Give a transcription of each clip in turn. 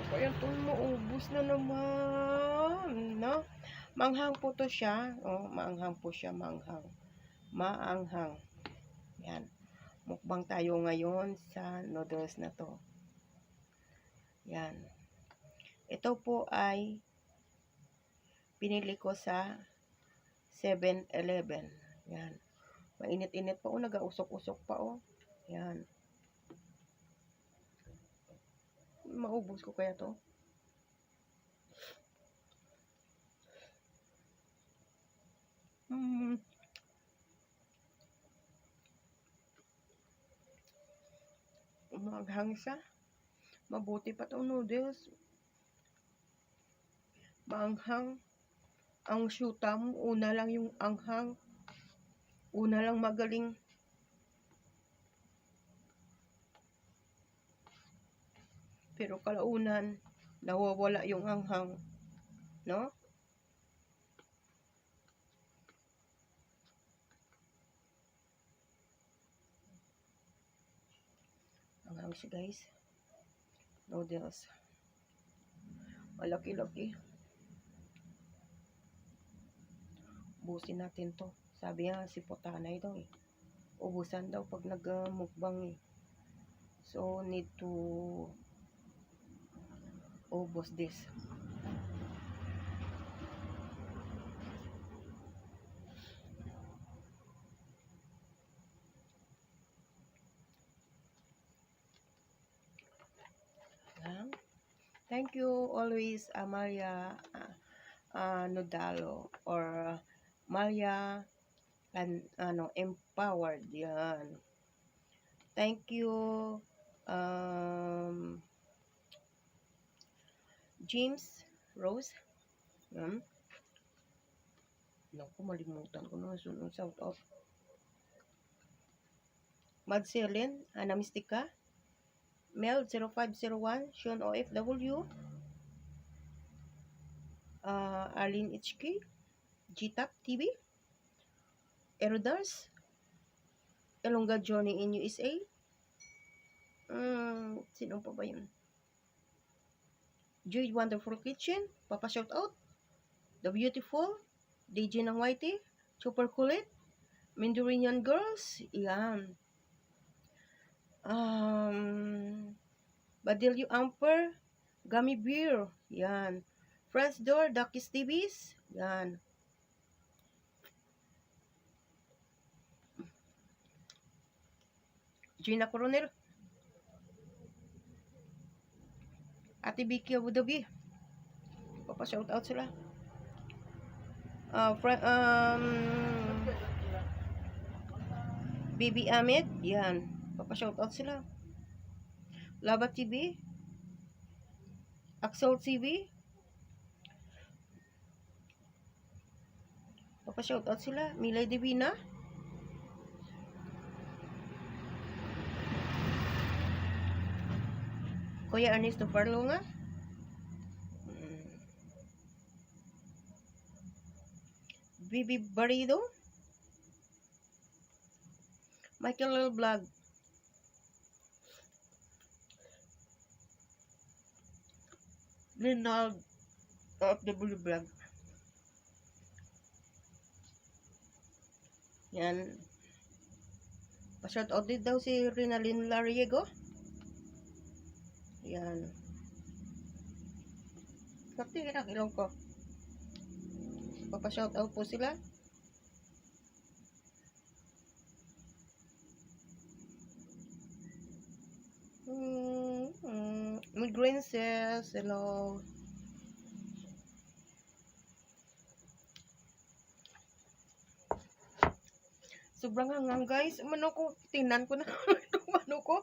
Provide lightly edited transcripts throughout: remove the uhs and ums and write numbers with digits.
Kaya ito maubos na naman, no? Manghang po to siya. Oh, maanghang po siya, manghang. Maanghang. Yan. Mukbang tayo ngayon sa noodles na to. Yan. Ito po ay pinili ko sa 7-Eleven. Yan. Mainit-init pa. Oh, nag-usok-usok pa. Oh. Yan. Maubos ko kaya to? Maghang siya. Mabuti pa itong noodles. Maanghang. Ang syutam, una lang yung anghang. Una lang magaling. Pero kalaunan, nawawala yung anghang. No? Anghang siya, guys. Noodles. Malaki-laki. Ubusin natin to. Sabi nga si Potanay daw eh. Ubusan daw pag nag-mukbang eh. So, need to ubos this. Thank you always, Amalia Nodalo or Malia Empowered. Yan. Thank you, James Rose. Yan. Naku, malimutan ko na. Sunod shout out. Madselin, Ana Mistika. Mel 0501, Sean OFW, Arlene HK, GTAP TV, Erodars, Elonga Johnny in USA. Sino pa ba yun? Joy Wonderful Kitchen, Papa Shout Out, The Beautiful, DJ ng Whitey, Super Kulit, Mindurinian Girls, yan. Badilio Amper, Gummy Beer, yan. Friends Door, Ducky's TVs, yan. Gina Coronel, Ate Vicky Abu Dhabi, Papa shout out sila. Bibi Ahmed, yan. Papa shout out sila. Lava TV, Axel TV, Papa shout out sila. Milay Divina, Kuya Ernesto Farlonga, Bibi Barido, Michael Lil Vlog, Linald OFW Vlog. Yan. Pa-shout out din daw si Rinalyn Lariego. Yan. Kapti ang ilong ko. Pa-shout out po sila. Migraine says, hello. Sobrang hangang guys. Mano ko, tinan ko na itong ano ko.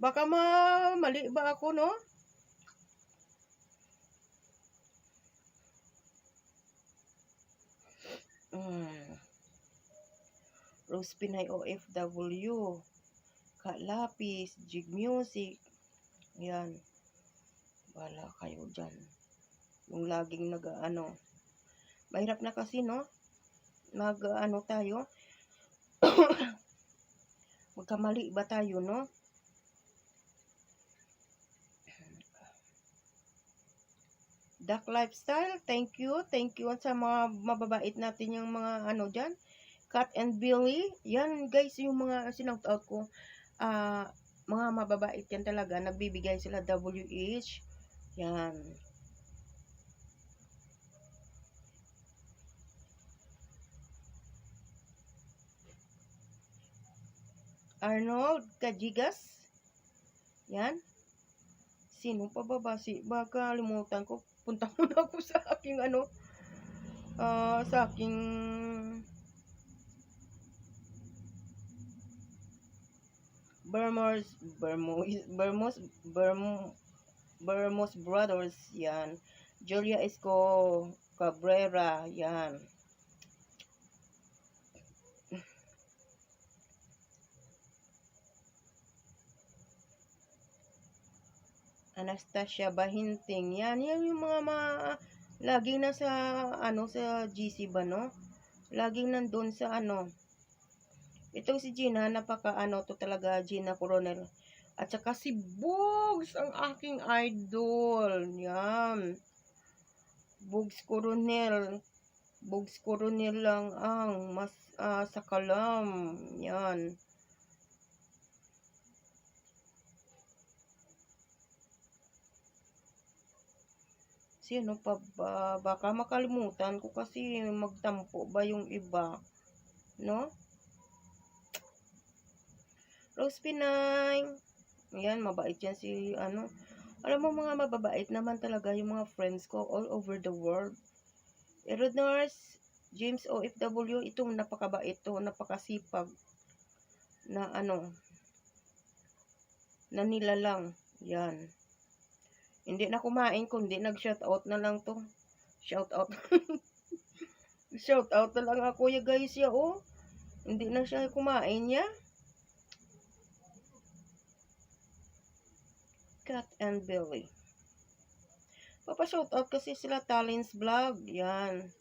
Baka mali ba ako, no? Rose Pinay OFW. Kalapis, Jig Music. Yan. Wala kayo dyan. Yung laging nag-ano. Mahirap na kasi, no? Nag-ano tayo. Magkamali ba tayo, no? Duck Lifestyle, thank you. Thank you sa mga mababait natin yung mga ano dyan. Cat and Billy. Yan guys, yung mga sinout out ko. Mga mababait yan talaga. Nagbibigay sila WH. Yan. Arnold Kajigas. Yan. Sino pa ba ba? Baka limutan ko. Punta muna ako sa aking ano. Sa aking Bermos Brothers. Yan. Julia Esco Cabrera. Yan. Anastasia Bahinting. Yan yung mga laging nasa ano sa GC ba no? Laging nandun sa ano. Itong si Gina, napaka ano to talaga, Gina Coronel. At saka si Bugs, ang aking idol. Yan. Bugs Coronel. Bugs Coronel lang ang mas sa kalam. Yan. Sino pa ba? Baka makalimutan ko kasi magtampo ba yung iba. No? Rose Pinay. Ayan, mabait yan si ano. Alam mo mga mababait naman talaga yung mga friends ko all over the world. Erodnars, James OFW, itong napakabait to, napakasipag na ano, na nilalang. Yan. Hindi na kumain, kundi nag-shoutout na lang to. Shoutout. Shoutout na lang ako ya guys ya, oh. Hindi na siya kumain ya. Cat and Billy. Papa-shoutout kasi sila Talents Vlog. Yan.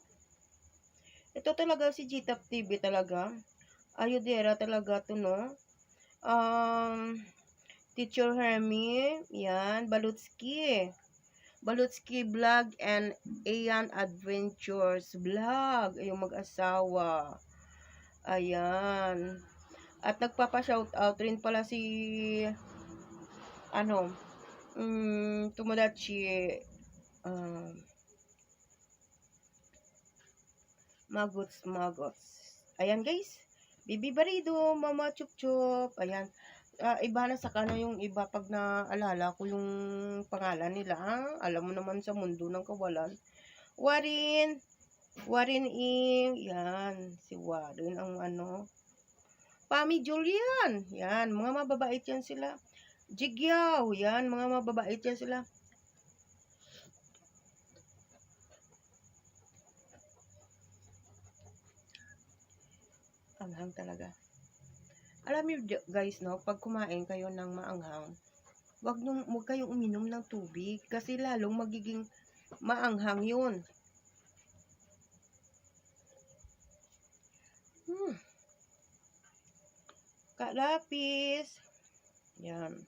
Ito talaga si GTAP TV talaga. Ayudera talaga to, no? Teacher Hermie. Yan. Balutsky. Balutsky Vlog and Ayan Adventures Vlog. Yung mag-asawa. Ayan. At nagpapa-shoutout rin pala si ano, Tomodachi Magots. Ayan guys. Bibi Barido, Mama Chup Chup. Ayan. Iba na sa kano yung iba pag naalala ko yung pangalan nila. Alam mo naman sa mundo ng kawalan. Warin Im. Yan. Si Warin ang ano. Pami Julian. Yan. Mga mababait yan sila. Jigyaw. Yan. Mga mababait yan sila. Anghang talaga. Alam niyo guys, no, pag kumain kayo ng maanghang, wag kayong uminom ng tubig kasi lalong magiging maanghang 'yun. Kalapis. Yan.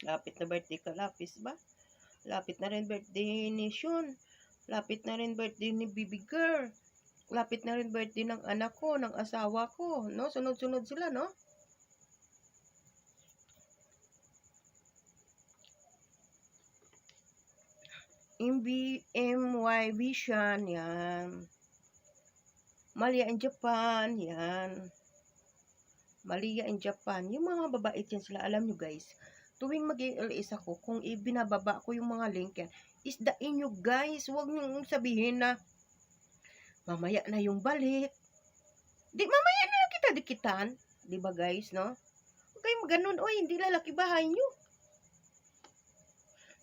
Lapit na birthday Kalapis ba? Lapit na rin birthday ni Shun. Lapit na rin birthday ni Baby Girl. Lapit na rin birthday ng anak ko, ng asawa ko, no? Sunod-sunod sila, no? MY Vision, yan. Malia in Japan, yan. Malia in Japan. Yung mga babait yan sila, alam nyo guys. Tuwing mag-LS ako, kung ibinababa ko yung mga link yan, isdain nyo guys. Huwag nyo sabihin na mamaya na yung balik. Di, mamaya na lang kita dikitan. Di ba guys, no? Huwag kayong ganun. Oy, hindi lalaki bahay nyo.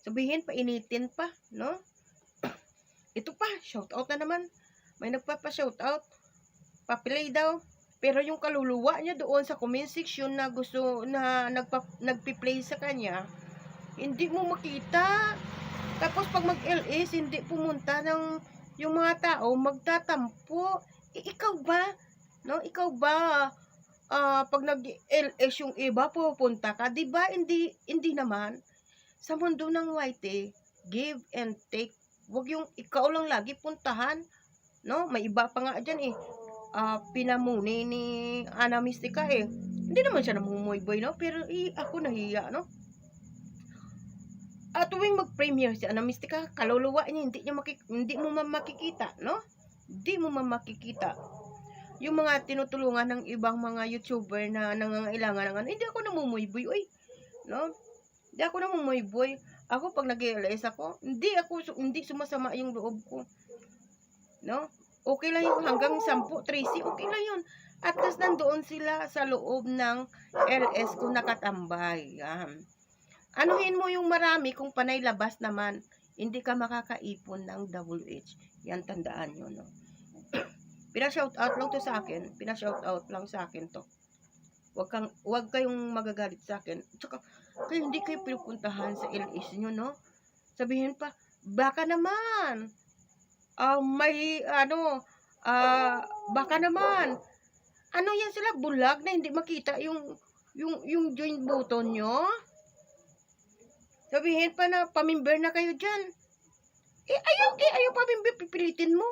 Sabihin, painitin pa, no? Ito pa, shoutout na naman. May nagpapa-shoutout. Papilay daw. Pero yung kaluluwa niya doon sa comment section na gusto na nagpi-play sa kanya, hindi mo makita. Tapos pag mag-LS, hindi pumunta ng yung mga tao magtatampo. Ikaw ba? No? Ikaw ba? Pag nag-LS yung iba, pupunta ka. Diba? Hindi naman. Sa mundo ng YT, give and take Wag yung ikaw lang lagi puntahan, no? May iba pa nga diyan eh. Pinamuni ni Ana Mystica eh. Hindi naman siya namumuy-boy, no? Pero ako nahiya, no? Tuwing mag-premiere si Ana Mystica, kaluluwa niya, hindi mo makikita, no? Hindi mo makikita. Yung mga tinutulungan ng ibang mga YouTuber na nangangailangan ng ano, hindi ako namumuy-boy, oy, no? Hindi ako namumuy-boy. Ako pag nag-LS ako, hindi sumasama yung loob ko, no? Okay lang yung hanggang 10, 30, okay lang yun. At least nandoon sila sa loob ng LS ko nakatambay. Yan. Anuhin mo yung marami kung panay labas naman, hindi ka makakaipon ng WH. Yan, tandaan nyo, no? Pina-shout out lang to sa akin. Pina-shout out lang sa akin to. Wag kayong magagalit sa akin. Tsaka, hindi kayo pinupuntahan sa LS nyo, no? Sabihin pa, baka naman, baka naman, ano yan sila, bulag na hindi makita yung join button nyo? Sabihin pa na, pamimber na kayo dyan. Ayaw pamimber, pipilitin mo.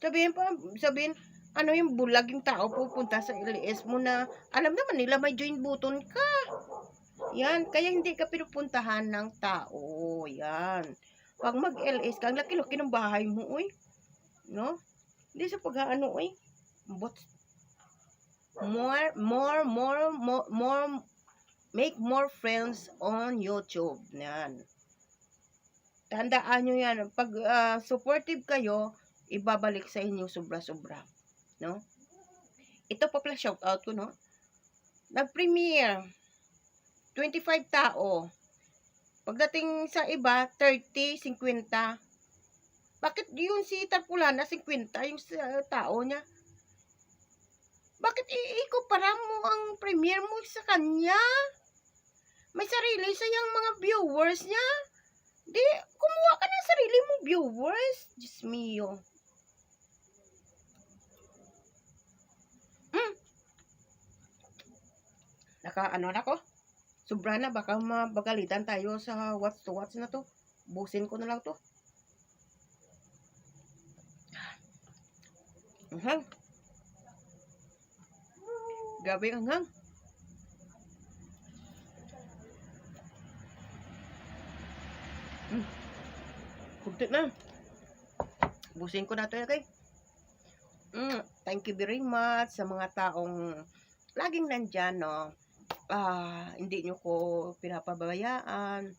Sabihin, ano yung bulag yung tao pupunta sa LS mo na, alam naman nila may join button ka. Yan, kaya hindi ka pinupuntahan ng tao. Yan. Pag mag-LS ka, ang laki-laki ng bahay mo, uy. No? Hindi sa pag-ano, uy. But, make more friends on YouTube. Yan. Tandaan nyo yan. Pag supportive kayo, ibabalik sa inyo sobra-sobra. No? Ito pa pala shoutout ko, no? Nag-premiere. 25 tao. Pagdating sa iba, 30, 50. Bakit yun si Tarpulana, 50 yung tao niya? Bakit ikumpara mo ang premiere mo sa kanya? May sarili sayang mga viewers niya. Di, kumuha ka ng sarili mong viewers. Diyos mio. Naka-ano na ko? Sobra na, baka mabagalitan tayo sa watch to watch na to. Busin ko na lang to. Anghang. Grabe ang anghang. Kunti na. Busin ko na to, okay? Thank you very much sa mga taong laging nandyan, no? Hindi nyo ko pinapabayaan.